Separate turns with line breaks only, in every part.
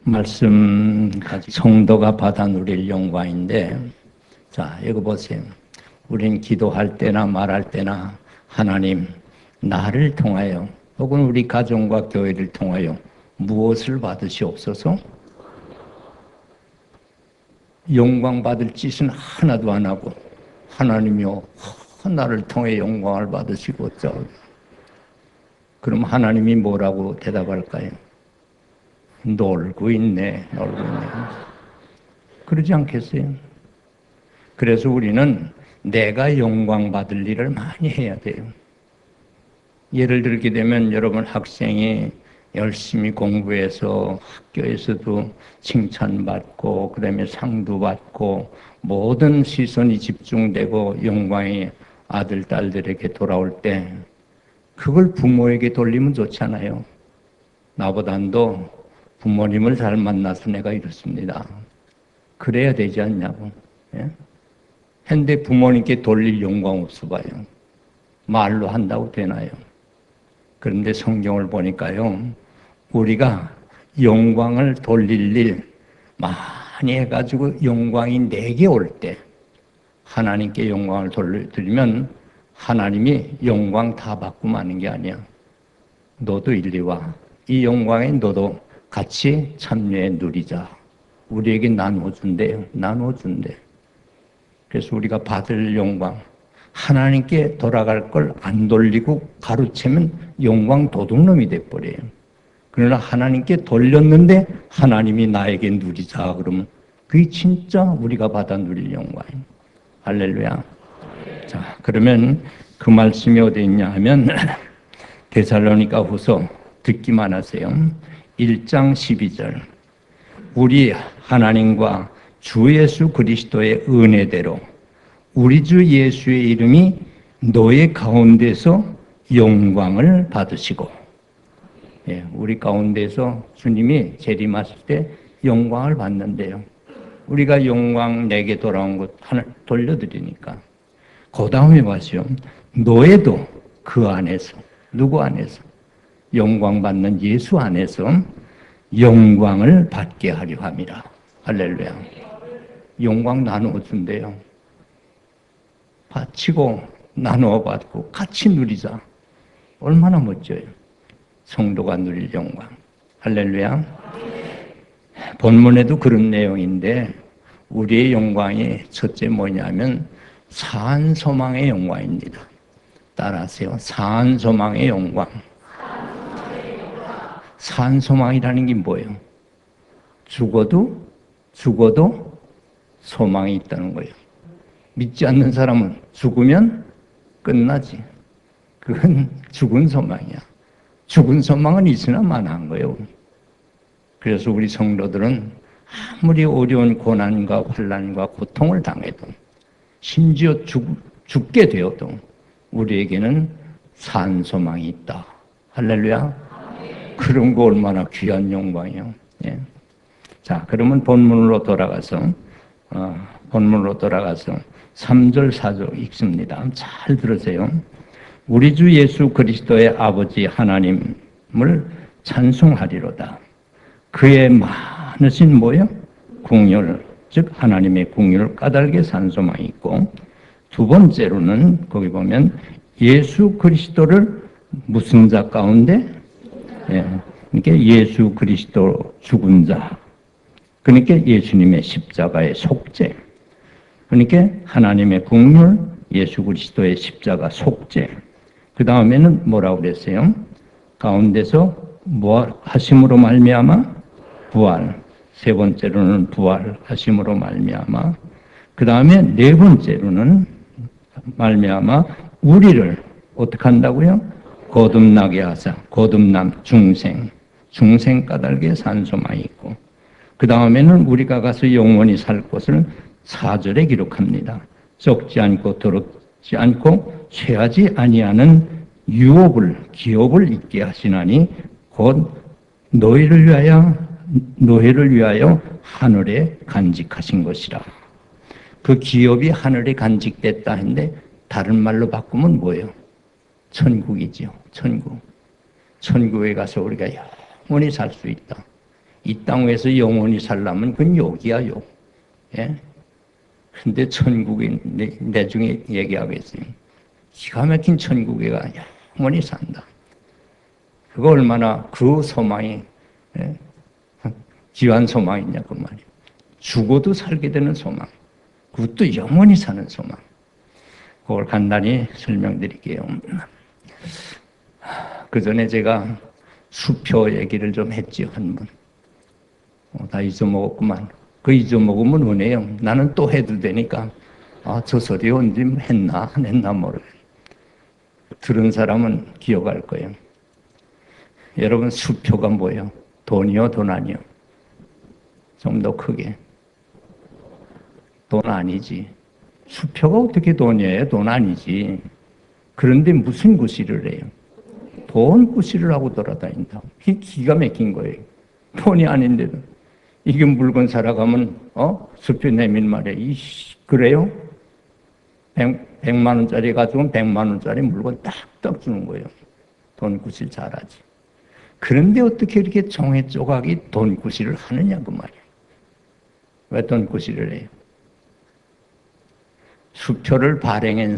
말씀 성도가 받아 누릴 영광인데, 자, 이거 보세요. 우린 기도할 때나 말할 때나 하나님, 나를 통하여 혹은 우리 가정과 교회를 통하여 무엇을 받으시옵소서? 영광 받을 짓은 하나도 안 하고 하나님이요, 나를 통해 영광을 받으시고자. 그럼 하나님이 뭐라고 대답할까요? 놀고 있네. 그러지 않겠어요? 그래서 우리는 내가 영광 받을 일을 많이 해야 돼요. 예를 들게 되면 여러분 학생이 열심히 공부해서 학교에서도 칭찬받고 그다음에 상도 받고 모든 시선이 집중되고 영광이 아들, 딸들에게 돌아올 때 그걸 부모에게 돌리면 좋잖아요. 나보다도 부모님을 잘 만나서 내가 이렇습니다. 그래야 되지 않냐고. 예? 근데 부모님께 돌릴 영광 없어 봐요. 말로 한다고 되나요? 그런데 성경을 보니까요, 우리가 영광을 돌릴 일 많이 해가지고 영광이 내게 올 때 하나님께 영광을 돌리면 하나님이 영광 다 받고 마는 게 아니야. 너도 일리 와. 이 영광에 너도 같이 참여해 누리자. 우리에게 나눠준대요. 나눠준대. 그래서 우리가 받을 영광, 하나님께 돌아갈 걸 안 돌리고 가로채면 영광 도둑놈이 돼버려요. 그러나 하나님께 돌렸는데 하나님이 나에게 누리자 그러면 그게 진짜 우리가 받아 누릴 영광이에요. 할렐루야. 자, 그러면 그 말씀이 어디 있냐 하면 데살로니가 후서 듣기만 하세요. 1장 12절. 우리 하나님과 주 예수 그리스도의 은혜대로 우리 주 예수의 이름이 너의 가운데서 영광을 받으시고, 예, 우리 가운데서 주님이 재림하실 때 영광을 받는데요. 우리가 영광 내게 돌아온 것 하나 돌려드리니까. 그 다음에 봐시오. 너에도 그 안에서, 누구 안에서? 영광 받는 예수 안에서 영광을 받게 하려 함이라. 할렐루야. 영광 나누어 준대요. 바치고 나누어 받고 같이 누리자. 얼마나 멋져요. 성도가 누릴 영광. 할렐루야. 본문에도 그런 내용인데 우리의 영광이 첫째 뭐냐면 사한 소망의 영광입니다. 따라하세요. 사한 소망의 영광. 사한 소망이라는 게 뭐예요? 죽어도 소망이 있다는 거예요. 믿지 않는 사람은 죽으면 끝나지. 그건 죽은 소망이야. 죽은 소망은 있으나 만한 거예요. 그래서 우리 성도들은 아무리 어려운 고난과 환난과 고통을 당해도 심지어 죽게 되어도 우리에게는 산 소망이 있다. 할렐루야. 그런 거 얼마나 귀한 영광이요. 예. 자, 그러면 본문으로 돌아가서 3절, 4절 읽습니다. 잘 들으세요. 우리 주 예수 그리스도의 아버지 하나님을 찬송하리로다. 그의 많으신 뭐요? 긍휼, 즉 하나님의 긍휼을 까닭에 산 소망이 있고, 두 번째로는 거기 보면 예수 그리스도를 무슨 자 가운데? 예, 그러니까 예수 그리스도 죽은 자. 그러니까 예수님의 십자가의 속죄. 그러니까 하나님의 긍휼, 예수 그리스도의 십자가 속죄. 그 다음에는 뭐라고 그랬어요? 가운데서 뭐 하심으로 말미암아 부활. 세 번째로는 부활하심으로 말미암아. 그 다음에 네 번째로는 말미암아 우리를 어떻게 한다고요? 거듭나게 하사. 거듭남 중생 까닭에 산 소망이 있고, 그 다음에는 우리가 가서 영원히 살 것을 4절에 기록합니다. 썩지 않고 더럽지 않고 취하지 아니하는 기업을 있게 하시나니 곧 너희를 위하여 하늘에 간직하신 것이라. 그 기업이 하늘에 간직됐다 했는데 다른 말로 바꾸면 뭐예요? 천국이지요. 천국에 가서 우리가 영원히 살 수 있다. 이 땅에서 영원히 살려면 그건 욕이야, 욕. 예? 근데 천국에 내중에 얘기하겠어요. 기가 막힌 천국에 가 영원히 산다. 그거 얼마나 그 소망이 귀한 소망이냐 그 말이에요. 죽어도 살게 되는 소망. 그것도 영원히 사는 소망. 그걸 간단히 설명드릴게요. 그 전에 제가 수표 얘기를 좀 했지요, 한 번. 다 잊어먹었구만. 그 잊어먹으면 은혜요. 나는 또 해도 되니까, 저 소리 언제 했나, 안 했나 모르겠어요. 들은 사람은 기억할 거예요. 여러분, 수표가 뭐예요? 돈이요, 돈 아니요? 좀 더 크게. 돈 아니지. 수표가 어떻게 돈이에요? 돈 아니지. 그런데 무슨 구실을 해요? 돈 구실을 하고 돌아다닌다. 기가 막힌 거예요. 돈이 아닌데도. 이게 물건 사러 가면, 수표 내밀 말이야. 그래요? 100만 원짜리 가지고 100만 원짜리 물건 딱딱 주는 거예요. 돈 구실 잘하지. 그런데 어떻게 이렇게 종의 조각이 돈 구실을 하느냐, 그 말이에요. 왜 돈 구실을 해요? 수표를 발행한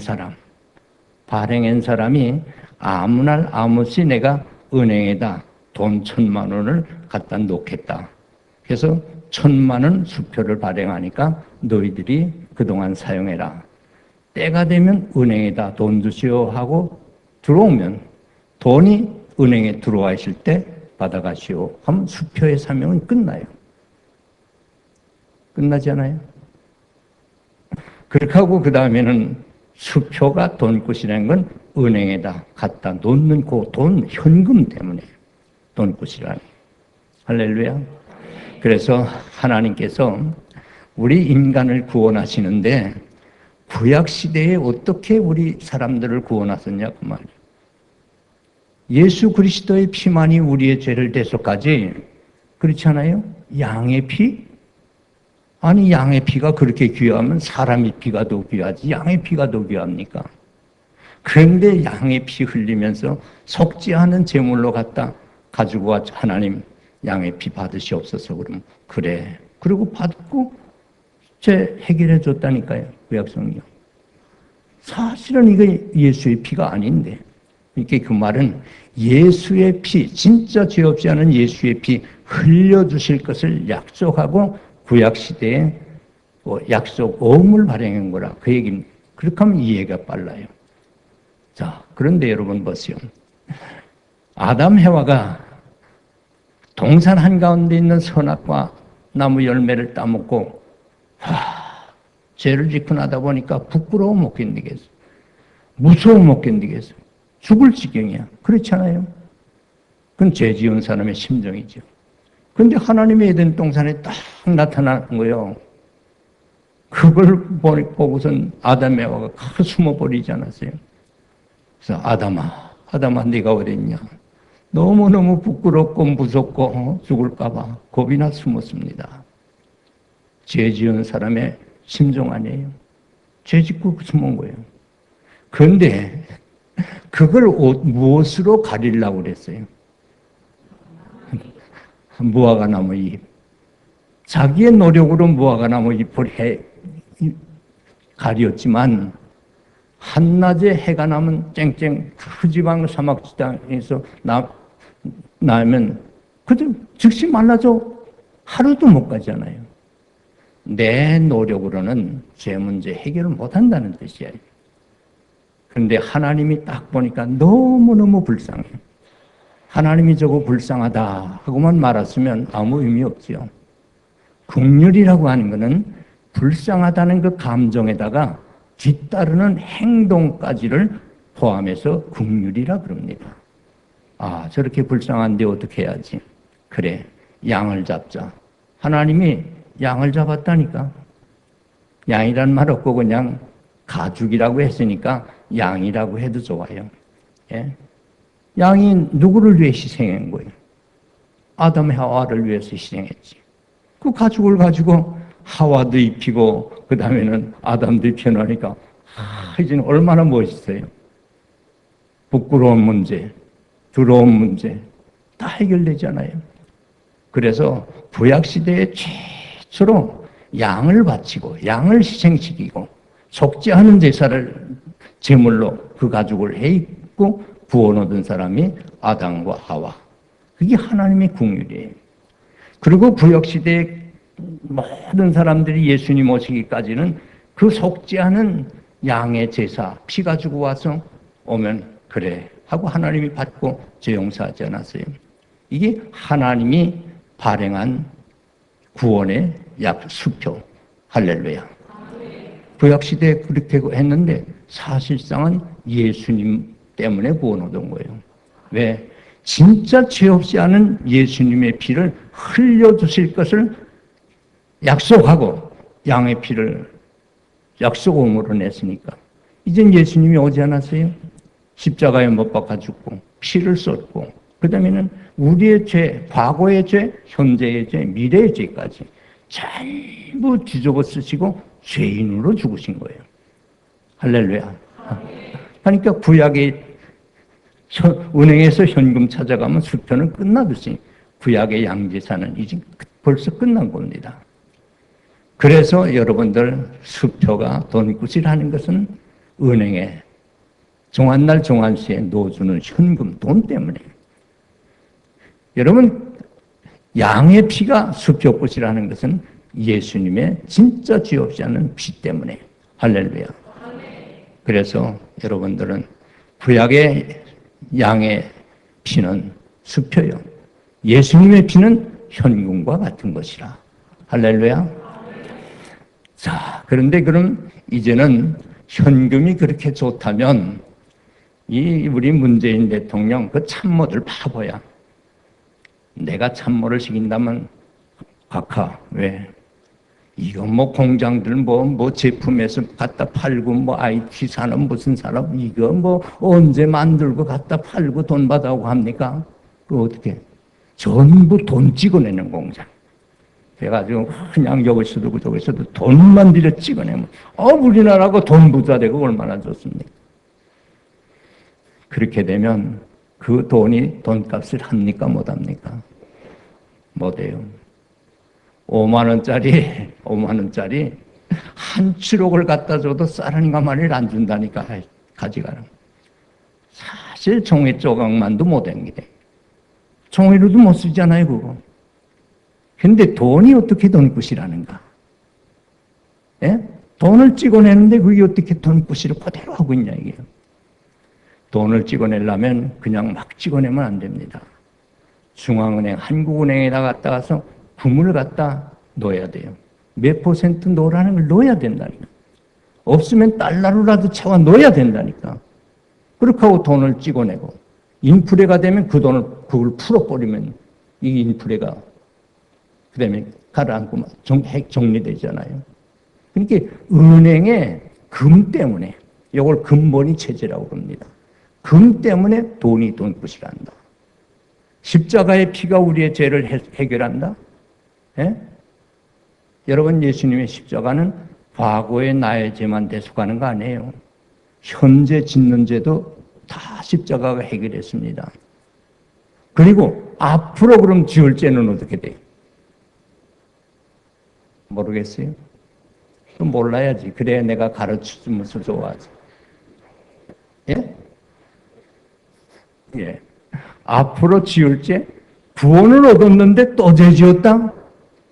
사람이 아무 날 아무시 내가 은행에다 돈 1,000만 원을 갖다 놓겠다. 그래서 1,000만 원 수표를 발행하니까 너희들이 그동안 사용해라. 때가 되면 은행에다 돈 주시오 하고 들어오면 돈이 은행에 들어와 있을 때 받아가시오 하면 수표의 사명은 끝나요. 끝나잖아요. 그렇게 하고 그 다음에는 수표가 돈굿이라는 건 은행에다 갖다 놓는 그 돈, 현금 때문에 돈굿이라는. 할렐루야. 그래서 하나님께서 우리 인간을 구원하시는데 구약시대에 어떻게 우리 사람들을 구원하셨냐 그 말이에요. 예수 그리스도의 피만이 우리의 죄를 대속하지 그렇지 않아요? 양의 피? 아니 양의 피가 그렇게 귀하면 사람의 피가 더 귀하지 양의 피가 더 귀합니까? 그런데 양의 피 흘리면서 속지 않은 제물로 갖다 가지고 와 하나님 양의 피 받으시옵소서 그러면 그래. 그리고 받고 죄 해결해 줬다니까요. 구약성경. 사실은 이게 예수의 피가 아닌데 이게 그 말은 예수의 피 진짜 죄 없지 않은 예수의 피 흘려주실 것을 약속하고 구약시대에 약속 어음을 발행한 거라 그 얘기입니다. 그렇게 하면 이해가 빨라요. 자, 그런데 여러분 보세요. 아담 해와가 동산 한가운데 있는 선악과 나무 열매를 따먹고 죄를 짓고 나다 보니까 부끄러워 못 견디겠어. 무서워 못 견디겠어. 죽을 지경이야. 그렇지 않아요? 그건 죄 지은 사람의 심정이죠. 그런데 하나님의 에덴 동산에 딱 나타나는 거예요. 그걸 보고선 아담 해와가 숨어버리지 않았어요. 그래서 아담아 네가 어딨냐. 너무너무 부끄럽고 무섭고 죽을까 봐 겁이 나 숨었습니다. 죄 지은 사람의 심정 아니에요. 죄 짓고 숨은 거예요. 그런데 그걸 무엇으로 가리려고 그랬어요? 무화과나무 잎. 자기의 노력으로 무화과나무 잎을 가렸지만 한낮에 해가 나면 쨍쨍 푸지방 사막 지방에서 나면 그들 즉시 말라져 하루도 못 가잖아요. 내 노력으로는 죄 문제 해결을 못 한다는 뜻이야. 그런데 하나님이 딱 보니까 너무너무 불쌍해. 하나님이 저거 불쌍하다 하고만 말았으면 아무 의미 없지요. 긍휼이라고 하는 것은 불쌍하다는 그 감정에다가 뒤따르는 행동까지를 포함해서 긍휼이라 그럽니다. 저렇게 불쌍한데 어떻게 해야지? 그래, 양을 잡자. 하나님이 양을 잡았다니까. 양이란 말 없고 그냥 가죽이라고 했으니까 양이라고 해도 좋아요. 예? 양이 누구를 위해 희생한 거예요? 아담 하와를 위해서 희생했지. 그 가죽을 가지고 하와도 입히고 그 다음에는 아담도 입혀놓으니까 이제는 얼마나 멋있어요. 부끄러운 문제, 더러운 문제 다 해결되잖아요. 그래서 구약시대에 최초로 양을 바치고 양을 희생시키고 속지 않은 제사를 제물로 그 가족을 해입고 구원 얻은 사람이 아담과 하와. 그게 하나님의 긍휼이에요. 그리고 구약시대에 모든 사람들이 예수님 오시기까지는 그 속지 않은 양의 제사 피 가지고 와서 오면 그래 하고 하나님이 받고 죄 용서하지 않았어요. 이게 하나님이 발행한 구원의 수표. 할렐루야. 구약시대에 그렇게 했는데 사실상은 예수님 때문에 구원 얻은 거예요. 왜? 진짜 죄 없이 하는 예수님의 피를 흘려주실 것을 약속하고 양의 피를 약속으로 냈으니까. 이젠 예수님이 오지 않았어요? 십자가에 못 박아 죽고 피를 쏟고 그 다음에는 우리의 죄, 과거의 죄, 현재의 죄, 미래의 죄까지 전부 뒤집어 쓰시고 죄인으로 죽으신 거예요. 할렐루야. 그러니까 구약의 은행에서 현금 찾아가면 수표는 끝나듯이 구약의 양제사는 이제 벌써 끝난 겁니다. 그래서 여러분들 수표가 돈굿이라는 것은 은행에 종안날 종안시에 넣어주는 현금 돈 때문에 여러분 양의 피가 수표굿이라는 것은 예수님의 진짜 죄 없이 하는 피 때문에 할렐루야. 그래서 여러분들은 구약의 양의 피는 수표요. 예수님의 피는 현금과 같은 것이라. 할렐루야. 자, 그런데 그럼 이제는 현금이 그렇게 좋다면 우리 문재인 대통령 그 참모들 바보야. 내가 참모를 시킨다면 각하 왜? 이거 뭐 공장들 뭐 제품에서 갖다 팔고 뭐 IT 산업 무슨 산업 이거 뭐 언제 만들고 갖다 팔고 돈 받아오고 합니까? 그 어떻게? 전부 돈 찍어내는 공장. 그래가지고 그냥 여기서도 저기서도 돈만 들여 찍어내면 우리나라가 돈 부자 되고 얼마나 좋습니까? 그렇게 되면 그 돈이 돈값을 합니까 못합니까? 못해요. 5만 원짜리 한 7억을 갖다 줘도 쌀한가 마리를 안 준다니까. 가져가라. 사실 종이 조각만도 못 앵기대. 종이로도 못 쓰잖아요 그거. 근데 돈이 어떻게 돈굿이라는가? 예? 돈을 찍어내는데 그게 어떻게 돈굿이를 그대로 하고 있냐 이게요. 돈을 찍어내려면 그냥 막 찍어내면 안 됩니다. 중앙은행, 한국은행에다 갖다 가서 금을 갖다 넣어야 돼요. 몇 퍼센트 넣으라는 걸 넣어야 된다니까. 없으면 달러로라도 채워 넣어야 된다니까. 그렇게 하고 돈을 찍어내고 인플레가 되면 그걸 풀어버리면 이 인플레가 그 다음에 가라앉고 정리되잖아요. 그러니까 은행의 금 때문에 이걸 금본위 체제라고 합니다. 금 때문에 돈이 돈굿이란다. 십자가의 피가 우리의 죄를 해결한다. 예? 여러분 예수님의 십자가는 과거의 나의 죄만 대속하는 거 아니에요. 현재 짓는 죄도 다 십자가가 해결했습니다. 그리고 앞으로 그럼 지을 죄는 어떻게 돼요? 모르겠어요? 그럼 몰라야지. 그래야 내가 가르쳐주면서 좋아하지. 예? 예. 앞으로 지을 죄? 구원을 얻었는데 또 죄 지었다?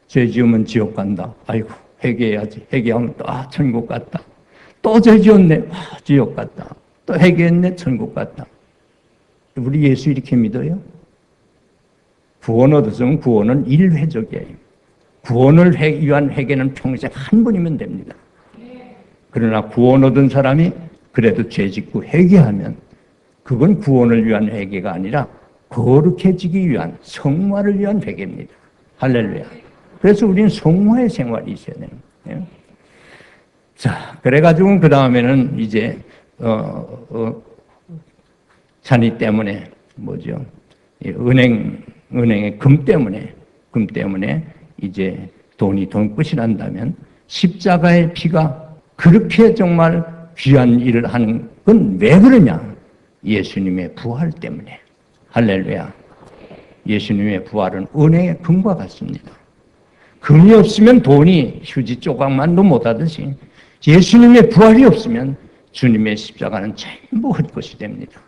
죄 지으면 지옥 간다. 아이고, 회개해야지. 회개하면 또, 천국 갔다. 또 죄 지었네. 지옥 갔다. 또 회개했네. 천국 갔다. 우리 예수 이렇게 믿어요? 구원 얻었으면 구원은 일회적이에요. 구원을 위한 회개는 평생 한 번이면 됩니다. 그러나 구원 얻은 사람이 그래도 죄 짓고 회개하면 그건 구원을 위한 회개가 아니라 거룩해지기 위한 성화를 위한 회개입니다. 할렐루야. 그래서 우리는 성화의 생활이 있어야 되는 거예요. 자, 그래가지고 그 다음에는 이제 잔이 때문에 뭐죠? 은행의 금 때문에 이제 돈이 돈끝이 난다면 십자가의 피가 그렇게 정말 귀한 일을 하는 건 왜 그러냐? 예수님의 부활 때문에. 할렐루야. 예수님의 부활은 은행의 금과 같습니다. 금이 없으면 돈이 휴지 조각만도 못하듯이 예수님의 부활이 없으면 주님의 십자가는 전부 헛것이 됩니다.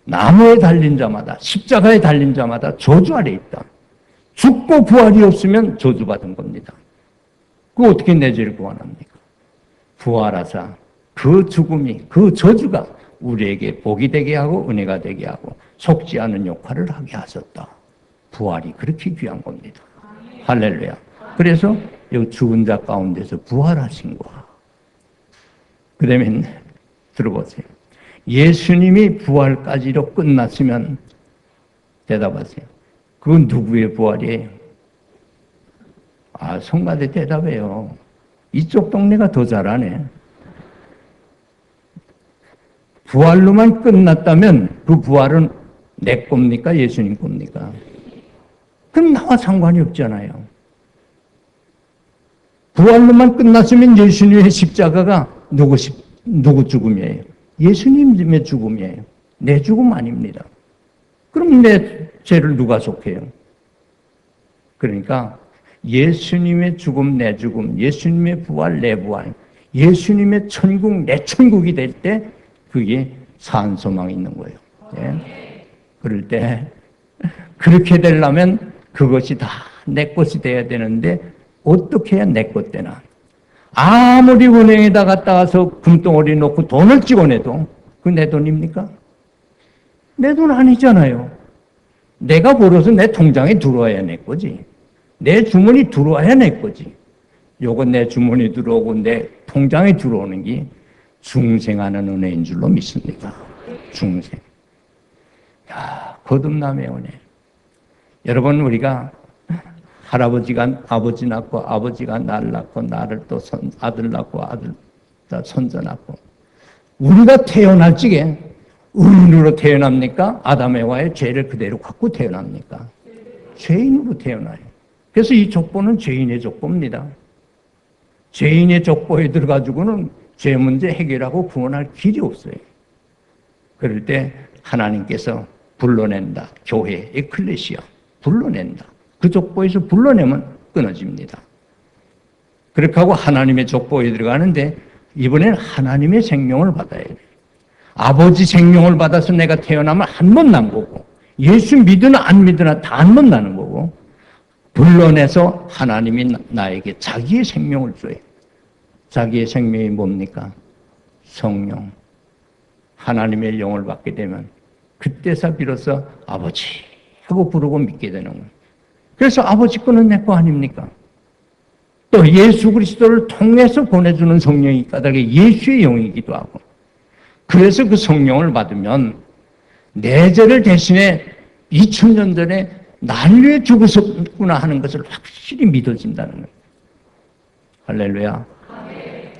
나무에 달린 자마다, 십자가에 달린 자마다 저주 아래 있다. 죽고 부활이 없으면 저주받은 겁니다. 그 어떻게 내 죄를 구원합니까? 부활하사 그 죽음이, 그 저주가 우리에게 복이 되게 하고 은혜가 되게 하고 속지 않은 역할을 하게 하셨다. 부활이 그렇게 귀한 겁니다. 할렐루야. 그래서 이 죽은 자 가운데서 부활하신 거야. 그 다음에 들어보세요. 예수님이 부활까지로 끝났으면 대답하세요. 그건 누구의 부활이에요? 성가대 대답해요. 이쪽 동네가 더 잘하네. 부활로만 끝났다면 그 부활은 내 겁니까? 예수님 겁니까? 그럼 나와 상관이 없잖아요. 부활로만 끝났으면 예수님의 십자가가 누구 죽음이에요? 예수님의 죽음이에요. 내 죽음 아닙니다. 그럼 내 죄를 누가 속해요? 그러니까 예수님의 죽음, 내 죽음, 예수님의 부활, 내 부활, 예수님의 천국, 내 천국이 될 때 그게 산 소망이 있는 거예요. 예? 그럴 때 그렇게 되려면 그것이 다 내 것이 돼야 되는데 어떻게 해야 내 것 되나? 아무리 은행에다 갔다 와서 금덩어리 놓고 돈을 찍어내도 그 내 돈입니까? 내 돈 아니잖아요. 내가 벌어서 내 통장에 들어와야 내 거지. 내 주머니 들어와야 내 거지. 요건 내 주머니 들어오고 내 통장에 들어오는 게 중생하는 은혜인 줄로 믿습니다. 중생. 야, 거듭남의 은혜. 여러분, 우리가 할아버지가 아버지 낳고 아버지가 나를 낳고 나를 또 아들 낳고 아들 손자 낳고 우리가 태어날 적에 의인으로 태어납니까? 아담 에와의 죄를 그대로 갖고 태어납니까? 죄인으로 태어나요. 그래서 이 족보는 죄인의 족보입니다. 죄인의 족보에 들어가지고는 죄 문제 해결하고 구원할 길이 없어요. 그럴 때 하나님께서 불러낸다. 교회, 에클레시아 불러낸다. 그 족보에서 불러내면 끊어집니다. 그렇게 하고 하나님의 족보에 들어가는데 이번에는 하나님의 생명을 받아야 돼요. 아버지 생명을 받아서 내가 태어나면 한 번 난 거고 예수 믿으나 안 믿으나 다 한 번 나는 거고 불러내서 하나님이 나에게 자기의 생명을 줘요. 자기의 생명이 뭡니까? 성령. 하나님의 영을 받게 되면 그때서 비로소 아버지 하고 부르고 믿게 되는 거예요. 그래서 아버지 거는 내 거 아닙니까? 또 예수 그리스도를 통해서 보내주는 성령이 까닭에 예수의 영이기도 하고 그래서 그 성령을 받으면 내 죄를 대신에 2000년 전에 날 위해 죽으셨구나 하는 것을 확실히 믿어진다는 거예요. 할렐루야.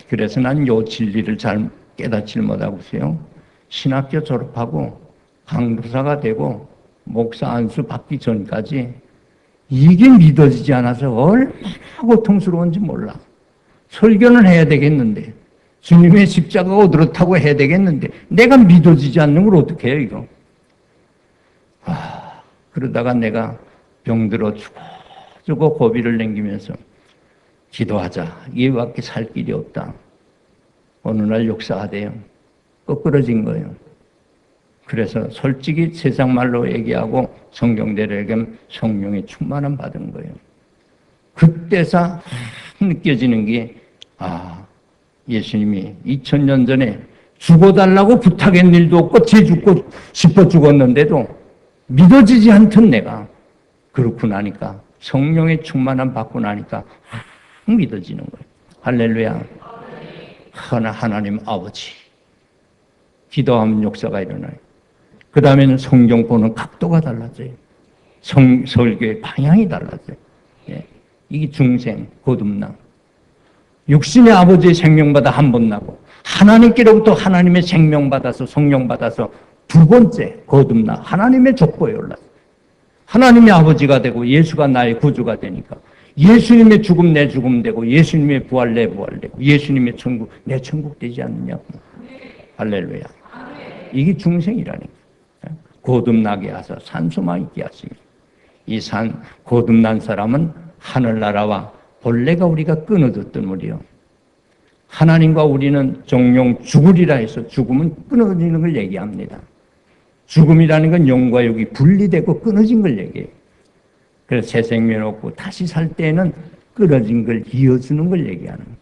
그래서 난 이 진리를 잘 깨닫지 못하고서요. 신학교 졸업하고 강도사가 되고 목사 안수 받기 전까지 이게 믿어지지 않아서 얼마나 고통스러운지 몰라. 설교는 해야 되겠는데 주님의 십자가가 어떻다고 해야 되겠는데 내가 믿어지지 않는 걸 어떻게 해요 이거. 그러다가 내가 병들어 죽어 고비를 남기면서 기도하자. 이밖에 살 길이 없다. 어느 날 역사하대요. 거꾸러진 거예요. 그래서 솔직히 세상 말로 얘기하고 성경대로 얘기하면 성령의 충만함 받은 거예요. 그때서 느껴지는 게 예수님이 2000년 전에 죽어달라고 부탁한 일도 없고 죄 죽고 싶어 죽었는데도 믿어지지 않던 내가 그렇고 나니까 성령의 충만함 받고 나니까 믿어지는 거예요. 할렐루야. 하나님 아버지. 기도하면 역사가 일어나요. 그 다음에는 성경 보는 각도가 달라져요. 설교의 방향이 달라져요. 예. 이게 중생, 거듭남. 육신의 아버지의 생명받아 한 번 나고 하나님께로부터 하나님의 생명받아서 성령받아서 두 번째 거듭나 하나님의 족보에 올라서 하나님의 아버지가 되고 예수가 나의 구주가 되니까 예수님의 죽음 내 죽음 되고 예수님의 부활 내 부활 되고 예수님의 천국 내 천국 되지 않느냐고. 할렐루야. 이게 중생이라니까. 거듭나게 하사 산소망 있게 하시며 이 거듭난 사람은 하늘나라와 본래가 우리가 끊어졌던 우리요. 하나님과 우리는 종종 죽으리라 해서 죽음은 끊어지는 걸 얘기합니다. 죽음이라는 건 영과 육이 분리되고 끊어진 걸 얘기해요. 그래서 새 생명 얻고 다시 살 때에는 끊어진 걸 이어주는 걸 얘기하는 거예요.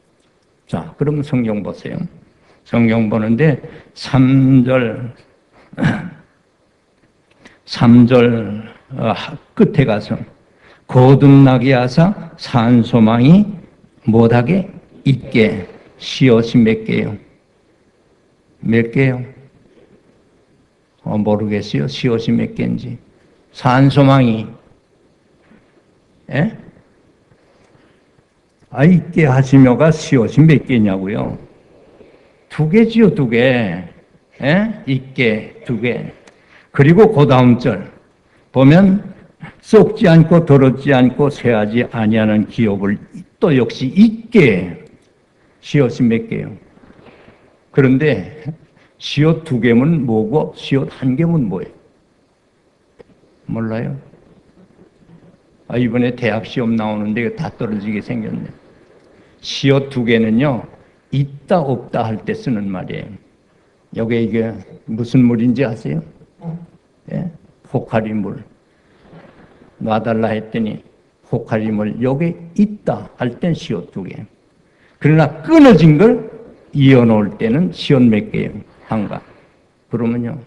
자, 그러면 성경 보세요. 성경 보는데 3절 끝에 가서 거듭나게 하사 산소망이 못하게 있게 시옷이 몇 개요? 몇 개요? 모르겠어요. 시옷이 몇 개인지. 산소망이 있게 하시며가 시옷이 몇 개냐고요? 2개지요, 2개. 있게 2개. 그리고 그 다음 절 보면 썩지 않고 더럽지 않고 쇠하지 아니하는 기업을 또 역시 있게 시옷이 몇 개요? 그런데 시옷 2개면 뭐고 시옷 1개면 뭐예요? 몰라요? 이번에 대학 시험 나오는데 이거 다 떨어지게 생겼네. 시옷 2개는요 있다 없다 할 때 쓰는 말이에요. 여기 이게 무슨 물인지 아세요? 포카리 물. 놔달라 했더니 포카리 물 여기 있다 할 땐 시옷 2개. 그러나 끊어진 걸 이어놓을 때는 시옷 몇 개예요? 1가. 그러면요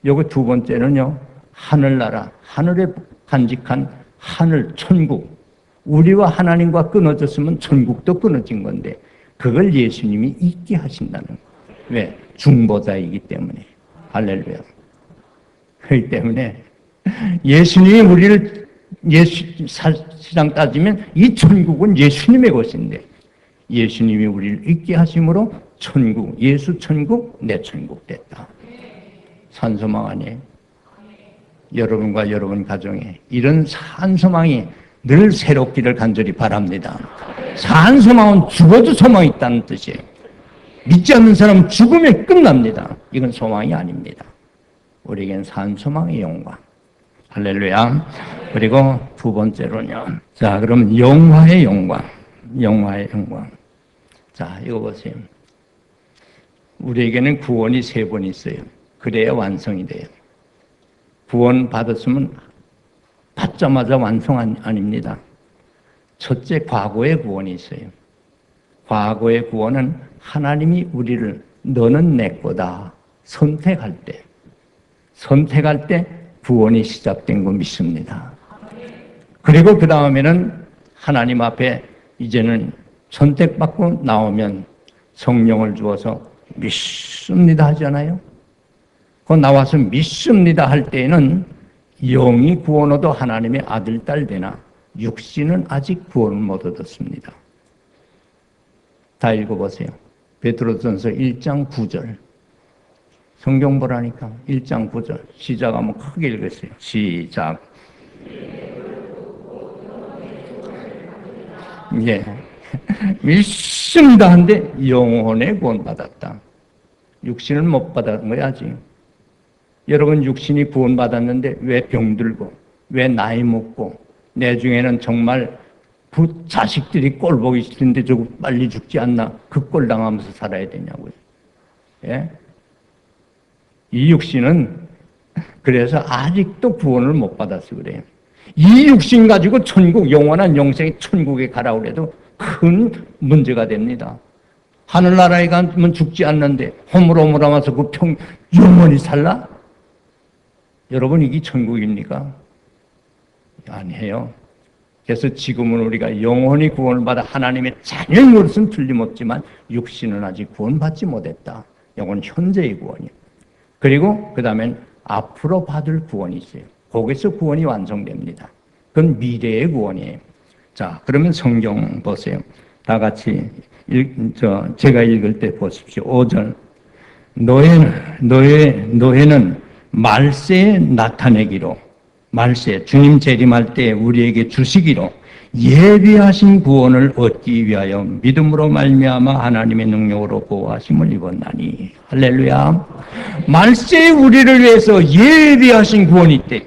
여기 2번째는요 하늘나라, 하늘에 간직한 하늘, 천국. 우리와 하나님과 끊어졌으면 천국도 끊어진 건데 그걸 예수님이 있게 하신다는 거예요. 왜? 중보자이기 때문에. 할렐루야. 그렇기 때문에 예수님이 우리를 사실상 따지면 이 천국은 예수님의 것인데 예수님이 우리를 있게 하심으로 천국, 예수 천국, 내 천국 됐다. 산소망 아니에요? 여러분과 여러분 가정에 이런 산소망이 늘 새롭기를 간절히 바랍니다. 산소망은 죽어도 소망이 있다는 뜻이에요. 믿지 않는 사람은 죽으면 끝납니다. 이건 소망이 아닙니다. 우리에겐 산소망의 영광. 할렐루야. 그리고 2번째로는요. 자, 그럼 영화의 영광. 영화의 영광. 자, 이거 보세요. 우리에게는 구원이 3번 있어요. 그래야 완성이 돼요. 구원 받았으면 받자마자 완성 아닙니다. 첫째, 과거의 구원이 있어요. 과거의 구원은 하나님이 우리를 너는 내 거다 선택할 때 구원이 시작된 거 믿습니다. 그리고 그 다음에는 하나님 앞에 이제는 선택받고 나오면 성령을 주어서 믿습니다 하잖아요. 그 나와서 믿습니다 할 때에는 영이 구원 얻어 하나님의 아들, 딸 되나 육신은 아직 구원을 못 얻었습니다. 다 읽어보세요. 베드로전서 1장 9절. 성경 보라니까 1장 9절. 시작하면 크게 읽으세요. 시작. 예. 믿습니다 한데 영혼의 구원 받았다. 육신은 못 받은 거야 아직. 여러분 육신이 구원 받았는데 왜 병들고 왜 나이 먹고 내 중에는 정말 자식들이 꼴 보기 싫은데 저거 빨리 죽지 않나 그 꼴 당하면서 살아야 되냐고요. 예? 이 육신은 그래서 아직도 구원을 못 받아서 그래요. 이 육신 가지고 천국, 영원한 영생의 천국에 가라 그래도 큰 문제가 됩니다. 하늘나라에 가면 죽지 않는데 허물허물하면서 그 영원히 살라? 여러분 이게 천국입니까? 아니에요. 그래서 지금은 우리가 영원히 구원을 받아 하나님의 자녀인 것은 틀림없지만 육신은 아직 구원받지 못했다. 이건 현재의 구원이에요. 그리고 그 다음엔 앞으로 받을 구원이 있어요. 거기서 구원이 완성됩니다. 그건 미래의 구원이에요. 자, 그러면 성경 보세요. 다 같이 제가 읽을 때 보십시오. 5절. 노예는 말세에 나타내기로, 말세, 주님 재림할 때 우리에게 주시기로 예비하신 구원을 얻기 위하여 믿음으로 말미암아 하나님의 능력으로 보호하심을 입었나니. 할렐루야. 말세에 우리를 위해서 예비하신 구원이 있대.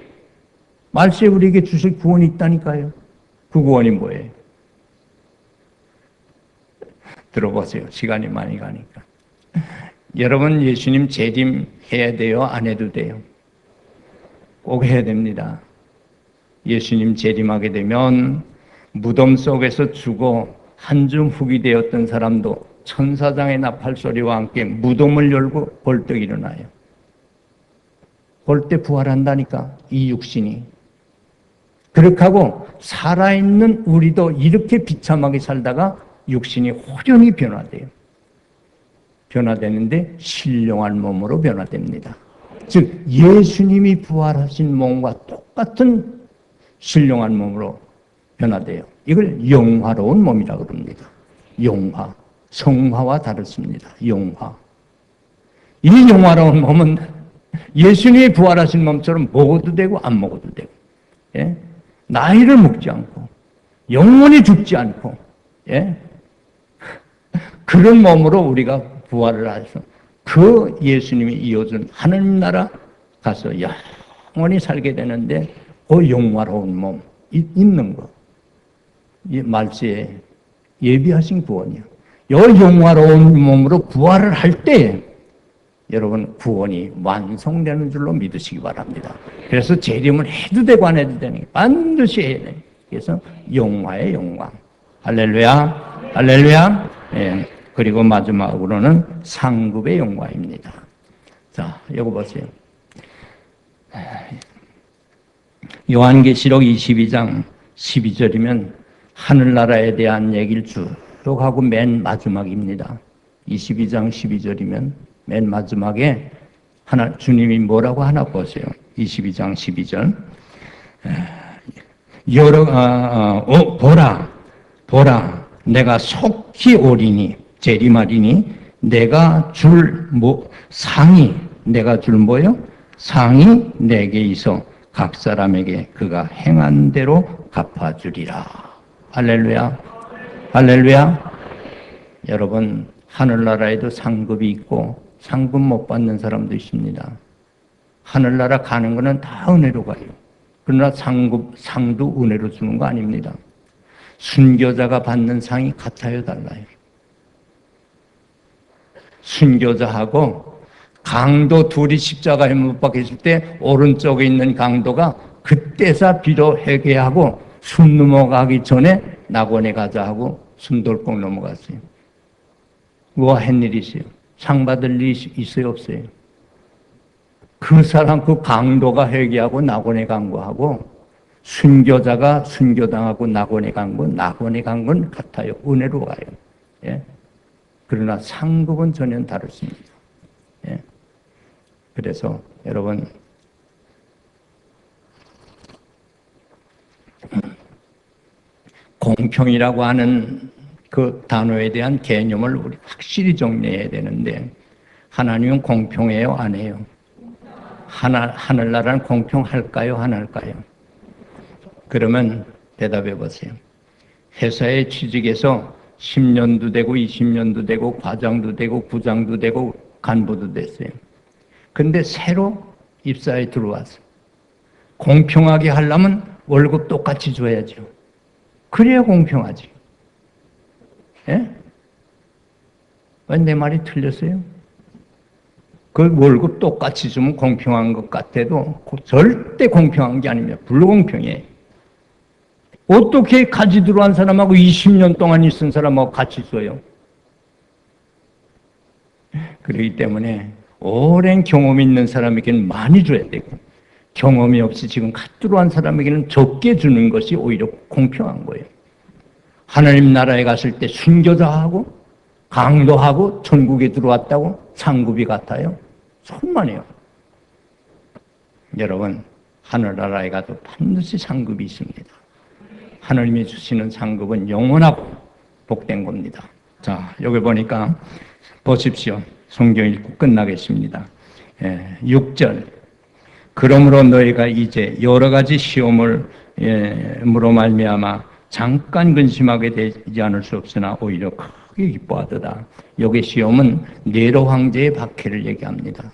말세에 우리에게 주실 구원이 있다니까요. 그 구원이 뭐예요? 들어보세요. 시간이 많이 가니까. 여러분, 예수님 재림해야 돼요? 안 해도 돼요? 꼭 해야 됩니다. 예수님 재림하게 되면 무덤 속에서 죽어 한 줌 흙이 되었던 사람도 천사장의 나팔소리와 함께 무덤을 열고 벌떡 일어나요. 볼 때 부활한다니까, 이 육신이. 그렇게 하고 살아있는 우리도 이렇게 비참하게 살다가 육신이 호련히 변화돼요. 변화되는데 신령한 몸으로 변화됩니다. 즉 예수님이 부활하신 몸과 똑같은 신령한 몸으로 변화돼요. 이걸 영화로운 몸이라고 합니다. 영화. 성화와 다릅니다. 영화. 이 영화로운 몸은 예수님이 부활하신 몸처럼 먹어도 되고 안 먹어도 되고, 예? 나이를 먹지 않고 영원히 죽지 않고, 예? 그런 몸으로 우리가 부활을 해서 그 예수님이 이어준 하나님 나라 가서 영원히 살게 되는데 그 영화로운 몸 있는 거. 이 말세에 예비하신 구원이요. 이 영화로운 몸으로 부활을 할 때 여러분 구원이 완성되는 줄로 믿으시기 바랍니다. 그래서 재림을 해도 되고 안 해도 되는 게 반드시 해야 돼요. 그래서 영화의 영광. 할렐루야. 할렐루야. 예. 그리고 마지막으로는 상급의 영광입니다. 자, 이거 보세요. 요한계시록 22장 12절이면 하늘나라에 대한 얘기를 쭉 하고 맨 마지막입니다. 22장 12절이면 맨 마지막에 주님이 뭐라고 하나 보세요. 22장 12절. 보라, 내가 속히 오리니, 재림하리니, 내가 줄 상이 뭐요? 상이 내게 있어 각 사람에게 그가 행한 대로 갚아주리라. 할렐루야. 할렐루야. 여러분, 하늘나라에도 상급이 있고 상급 못 받는 사람도 있습니다. 하늘나라 가는 거는 다 은혜로 가요. 그러나 상도 은혜로 주는 거 아닙니다. 순교자가 받는 상이 같아요, 달라요? 순교자하고 강도 둘이 십자가에 못 박혔을 때 오른쪽에 있는 강도가 그때서 비로 회개하고 숨 넘어가기 전에 낙원에 가자 하고 숨돌꼭 넘어갔어요. 뭐 한 일이 있어요? 상 받을 일이 있어요, 없어요? 그 사람, 그 강도가 회개하고 낙원에 간 거하고 순교자가 순교당하고 낙원에 간 건 같아요. 은혜로 가요. 예? 그러나 상급은 전혀 다릅니다. 예? 그래서 여러분, 공평이라고 하는 그 단어에 대한 개념을 우리 확실히 정리해야 되는데, 하나님은 공평해요, 안 해요? 하늘나라는 공평할까요, 안 할까요? 그러면 대답해 보세요. 회사에 취직해서 10년도 되고 20년도 되고 과장도 되고 부장도 되고 간부도 됐어요. 근데 새로 입사에 들어와서 공평하게 하려면 월급 똑같이 줘야죠. 그래야 공평하지. 예? 왜 내 말이 틀렸어요? 그 월급 똑같이 주면 공평한 것 같아도 절대 공평한 게 아닙니다. 불공평해. 어떻게 같이 들어온 사람하고 20년 동안 있은 사람하고 같이 써요? 그렇기 때문에 오랜 경험이 있는 사람에게는 많이 줘야 되고, 경험이 없이 지금 갓 들어온 사람에게는 적게 주는 것이 오히려 공평한 거예요. 하나님 나라에 갔을 때 순교자하고 강도하고 천국에 들어왔다고 상급이 같아요? 천만에요. 여러분, 하늘나라에 가도 반드시 상급이 있습니다. 하나님이 주시는 상급은 영원하고 복된 겁니다. 자, 여기 보니까 보십시오. 성경 읽고 끝나겠습니다. 6절. 그러므로 너희가 이제 여러 가지 시험을 물어 말미암아 잠깐 근심하게 되지 않을 수 없으나 오히려 크게 기뻐하도다. 여기 시험은 네로 황제의 박해를 얘기합니다.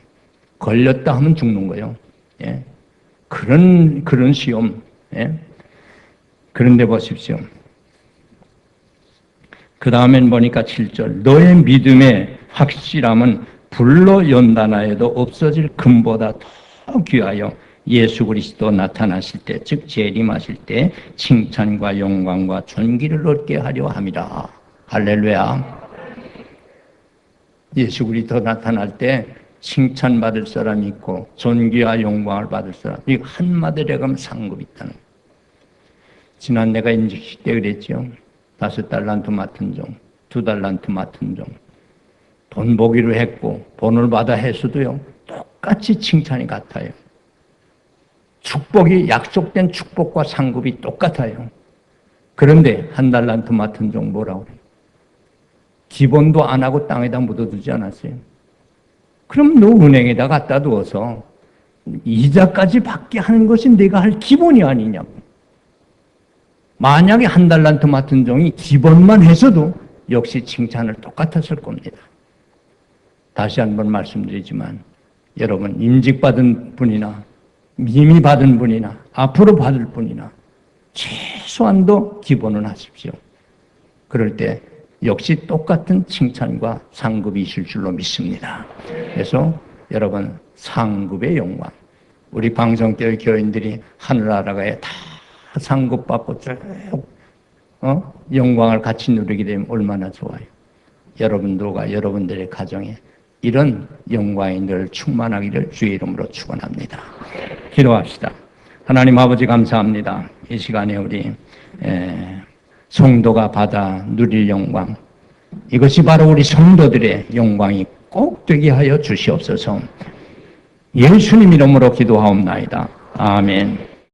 걸렸다 하면 죽는 거예요. 예. 그런 시험. 예. 그런데 보십시오. 그 다음엔 보니까 7절. 너의 믿음의 확실함은 불로 연단하여도 없어질 금보다 더 귀하여 예수 그리스도 나타나실 때, 즉 재림하실 때 칭찬과 영광과 존귀를 얻게 하려 함이라. 할렐루야. 예수 그리스도 나타날 때 칭찬받을 사람이 있고 존귀와 영광을 받을 사람, 이 한마디로 가면 상급이 있다는 거예요. 지난 내가 인직식 때 그랬죠. 5달란트 맡은 종, 2달란트 맡은 종. 돈 보기로 했고 돈을 받아 해서도요 똑같이 칭찬이 같아요. 축복이 약속된 축복과 상급이 똑같아요. 그런데 1달란트 맡은 종 뭐라고 그래요? 기본도 안 하고 땅에다 묻어두지 않았어요? 그럼 너 은행에다 갖다 두어서 이자까지 받게 하는 것이 내가 할 기본이 아니냐고. 만약에 1달란트 맡은 종이 기본만 해서도 역시 칭찬을 똑같았을 겁니다. 다시 한번 말씀드리지만 여러분 임직받은 분이나 이미 받은 분이나 앞으로 받을 분이나 최소한도 기본은 하십시오. 그럴 때 역시 똑같은 칭찬과 상급이 있을 줄로 믿습니다. 그래서 여러분 상급의 영광, 우리 방송교회 교인들이 하늘나라에 다 상급받고 쭉 영광을 같이 누리게 되면 얼마나 좋아요. 여러분들과 여러분들의 가정에 이런 영광이 늘 충만하기를 주의 이름으로 축원합니다. 기도합시다. 하나님 아버지 감사합니다. 이 시간에 우리 성도가 받아 누릴 영광, 이것이 바로 우리 성도들의 영광이 꼭 되게 하여 주시옵소서. 예수님 이름으로 기도하옵나이다. 아멘.